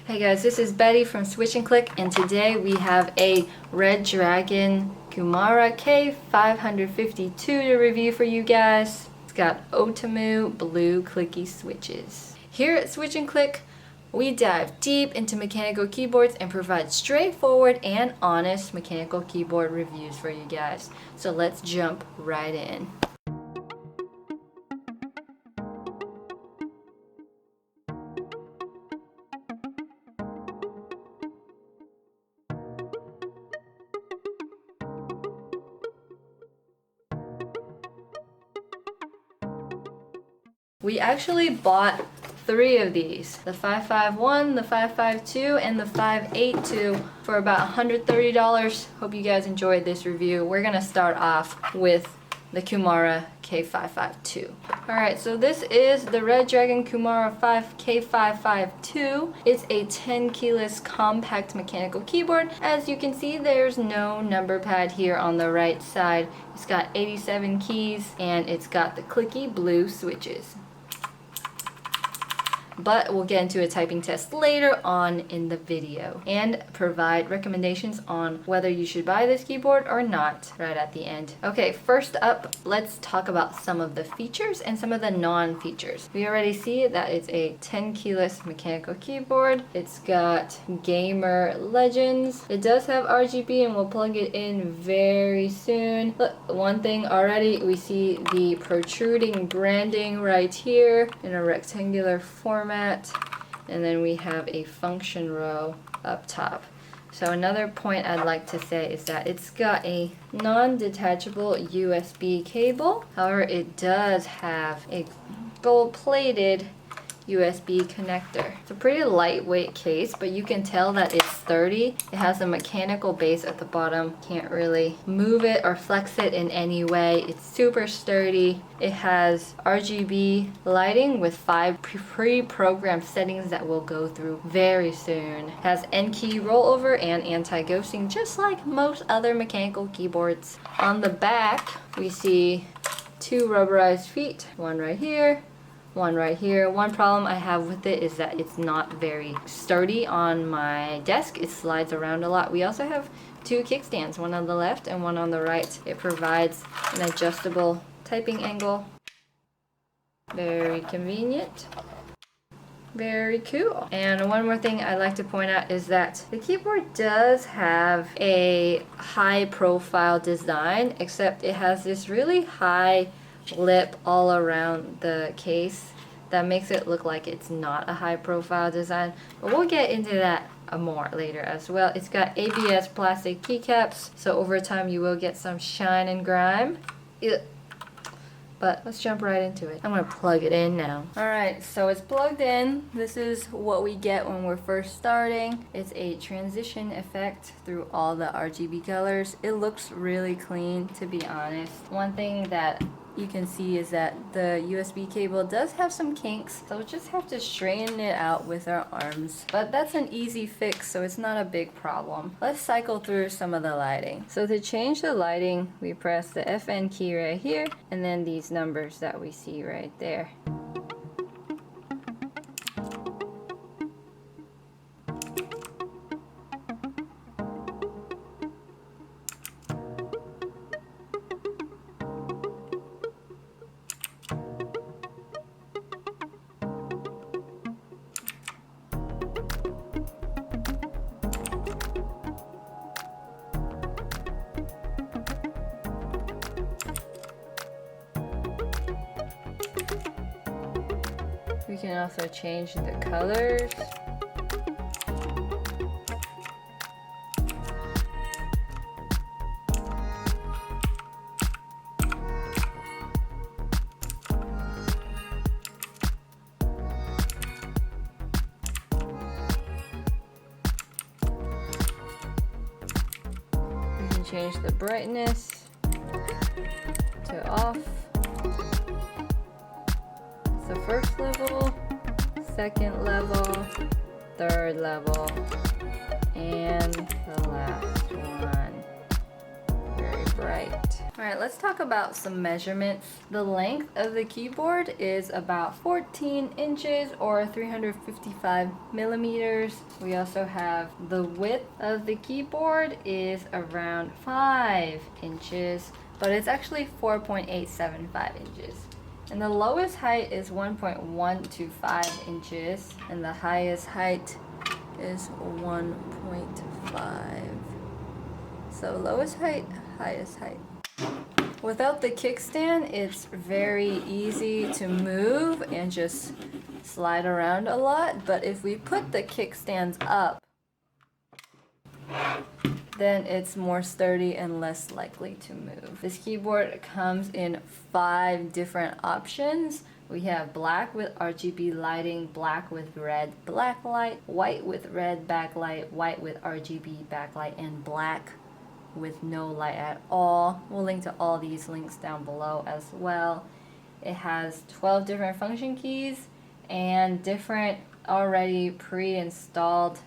Hey guys, this is Betty from Switch and Click, and today we have a Redragon Kumara K552 to review for you guys. It's got Otamu blue clicky switches. Here at Switch and Click, we dive deep into mechanical keyboards and provide straightforward and honest mechanical keyboard reviews for you guys. So let's jump right in. We actually bought 3 of these, the 551, the 552, and the 582 for about $130. Hope you guys enjoyed this review. We're gonna start off with the Kumara K552. Alright, so this is the Redragon Kumara K552. It's a 10 keyless compact mechanical keyboard. As you can see, there's no number pad here on the right side. It's got 87 keys and it's got the clicky blue switches. But we'll get into a typing test later on in the video and provide recommendations on whether you should buy this keyboard or not right at the end. Okay, first up, let's talk about some of the features and some of the non-features. We already see that it's a 10 keyless mechanical keyboard. It's got gamer legends. It does have RGB and we'll plug it in very soon. Look, one thing already, we see the protruding branding right here in a rectangular format. And then we have a function row up top. So another point I'd like to say is that it's got a non-detachable USB cable. However, it does have a gold-plated USB connector. It's a pretty lightweight case, but you can tell that it's sturdy. It has a mechanical base at the bottom. Can't really move it or flex it in any way. It's super sturdy. It has RGB lighting with 5 pre-programmed settings that we'll go through very soon. It has N-key rollover and anti-ghosting, just like most other mechanical keyboards. On the back, we see 2 rubberized feet, one right here, one right here. One problem I have with it is that it's not very sturdy on my desk. It slides around a lot. We also have 2 kickstands, one on the left and one on the right. It provides an adjustable typing angle. Very convenient. Very cool. And one more thing I'd like to point out is that the keyboard does have a high profile design, except it has this really high lip all around the case that makes it look like it's not a high profile design, but we'll get into that more later as well. It's got ABS plastic keycaps, so over time you will get some shine and grime. Ugh. But let's jump right into it. I'm gonna plug it in now. Alright, so it's plugged in. This is what we get when we're first starting. It's a transition effect through all the RGB colors. It looks really clean, to be honest. One thing that you can see is that the USB cable does have some kinks, so we'll just have to straighten it out with our arms. But that's an easy fix, so it's not a big problem. Let's cycle through some of the lighting. So to change the lighting, we press the FN key right here, and then these numbers that we see right there. We can also change the colors. We can change the brightness to off. The first level, second level, third level, and the last one. Very bright. Alright, let's talk about some measurements. The length of the keyboard is about 14 inches or 355 millimeters. We also have the width of the keyboard is around 5 inches, but it's actually 4.875 inches. And the lowest height is 1.125 inches, and the highest height is 1.5. So lowest height, highest height. Without the kickstand, it's very easy to move and just slide around a lot. But if we put the kickstands up, then it's more sturdy and less likely to move. This keyboard comes in 5 different options. We have black with RGB lighting, black with red backlight, white with red backlight, white with RGB backlight, and black with no light at all. We'll link to all these links down below as well. It has 12 different function keys and different already pre-installed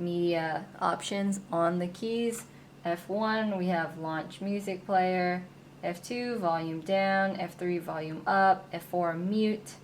media options on the keys. F1, we have launch music player. F2, volume down. F3, volume up. F4, mute.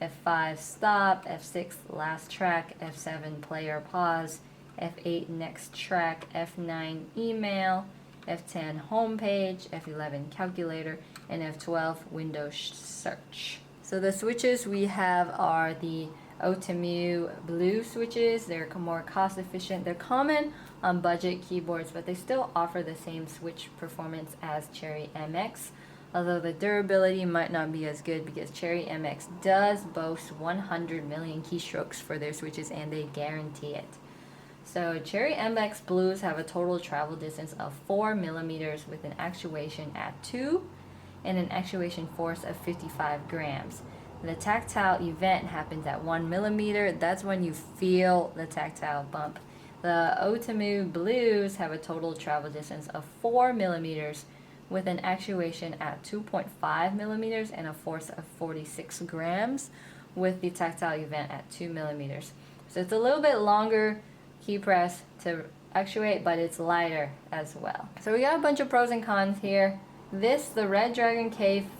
F5, stop. F6, last track. F7, player pause. F8, next track. F9, email. F10, homepage. F11, calculator. And F12, window search. So the switches we have are the Otomu blue switches. They're more cost efficient. They're common on budget keyboards, but they still offer the same switch performance as Cherry MX, although the durability might not be as good because Cherry MX does boast 100 million keystrokes for their switches and they guarantee it. So Cherry MX blues have a total travel distance of 4 millimeters with an actuation at 2 and an actuation force of 55 grams. The tactile event happens at 1 millimeter. That's when you feel the tactile bump. The Otomu blues have a total travel distance of 4 millimeters with an actuation at 2.5 millimeters and a force of 46 grams with the tactile event at 2 millimeters. So it's a little bit longer key press to actuate, but it's lighter as well. So we got a bunch of pros and cons here. The Redragon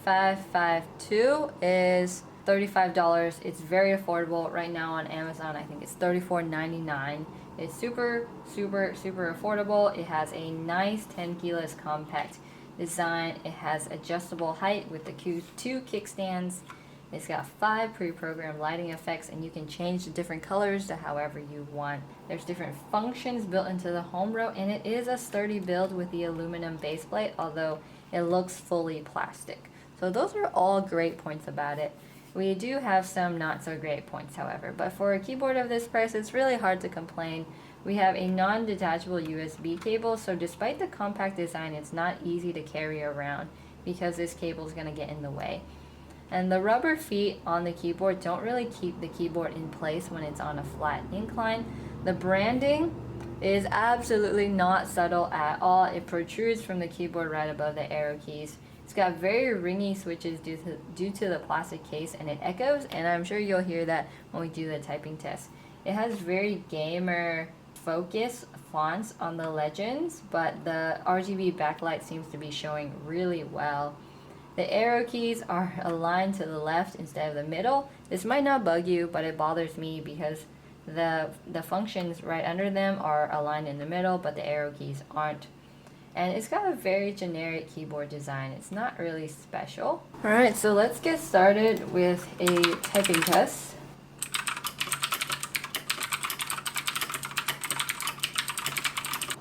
K552 is $35. It's very affordable right now on Amazon. I think it's $34.99. It's super affordable. It has a nice 10 keyless compact design. It has adjustable height with the two kickstands. It's got 5 pre-programmed lighting effects, and you can change the different colors to however you want. There's different functions built into the home row, and it is a sturdy build with the aluminum base plate, although it looks fully plastic. So those are all great points about it. We do have some not so great points, however, but for a keyboard of this price, it's really hard to complain. We have a non-detachable USB cable, so despite the compact design, it's not easy to carry around because this cable is going to get in the way. And the rubber feet on the keyboard don't really keep the keyboard in place when it's on a flat incline. The branding is absolutely not subtle at all. It protrudes from the keyboard right above the arrow keys. It's got very ringy switches due to the plastic case, and it echoes, and I'm sure you'll hear that when we do the typing test. It has very gamer focus fonts on the legends, but the RGB backlight seems to be showing really well. The arrow keys are aligned to the left instead of the middle. This might not bug you, but it bothers me because the functions right under them are aligned in the middle, but the arrow keys aren't. And it's got a very generic keyboard design. It's not really special. Alright, so let's get started with a typing test.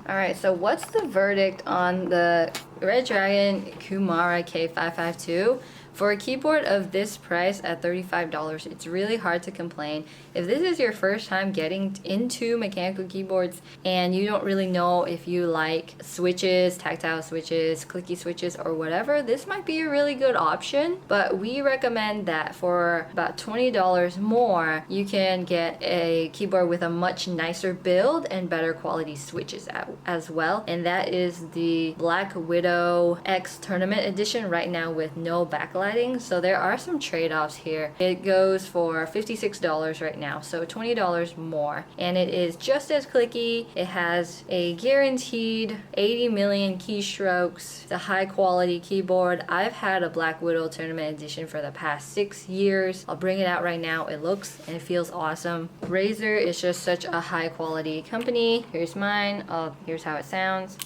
Alright, so what's the verdict on the Redragon Kumara K552? For a keyboard of this price at $35, it's really hard to complain. If this is your first time getting into mechanical keyboards and you don't really know if you like switches, tactile switches, clicky switches, or whatever, this might be a really good option. But we recommend that for about $20 more, you can get a keyboard with a much nicer build and better quality switches as well. And that is the Black Widow X Tournament Edition right now with no backlight. backlighting, so there are some trade-offs here. It goes for $56 right now, so $20 more, and it is just as clicky. It has a guaranteed 80 million keystrokes. It's a high quality keyboard. I've had a Black Widow Tournament Edition for the past 6 years. I'll bring it out right now. It looks and it feels awesome. Razer is just such a high quality company. Here's mine. Here's how it sounds.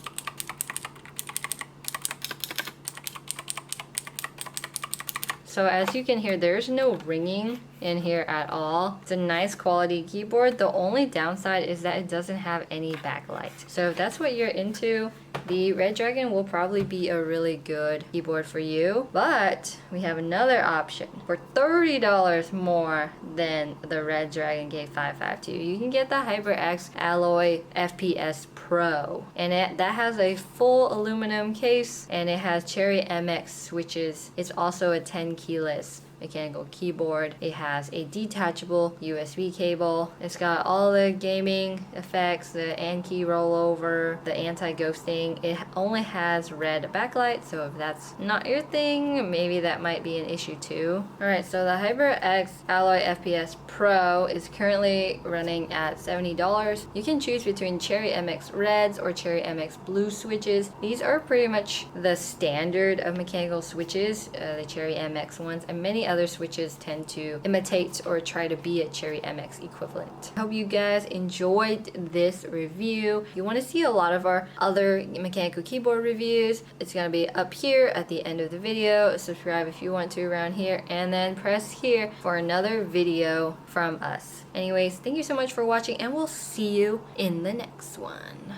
So as you can hear, there's no ringing in here at all. It's a nice quality keyboard. The only downside is that it doesn't have any backlight. So if that's what you're into, the Redragon will probably be a really good keyboard for you. But we have another option. For $30 more than the Redragon K552, you can get the HyperX Alloy FPS Pro. And that has a full aluminum case, and it has Cherry MX switches. It's also a 10 keyless mechanical keyboard. It has a detachable USB cable. It's got all the gaming effects, the Anki rollover, the anti-ghosting. It only has red backlight, so if that's not your thing, maybe that might be an issue too. Alright, so the HyperX Alloy FPS Pro is currently running at $70. You can choose between Cherry MX Reds or Cherry MX Blue switches. These are pretty much the standard of mechanical switches, the Cherry MX ones, and many other switches tend to imitate or try to be a Cherry MX equivalent. I hope you guys enjoyed this review. If you want to see a lot of our other mechanical keyboard reviews, it's going to be up here at the end of the video. Subscribe if you want to around here, and then press here for another video from us. Anyways, thank you so much for watching, and we'll see you in the next one.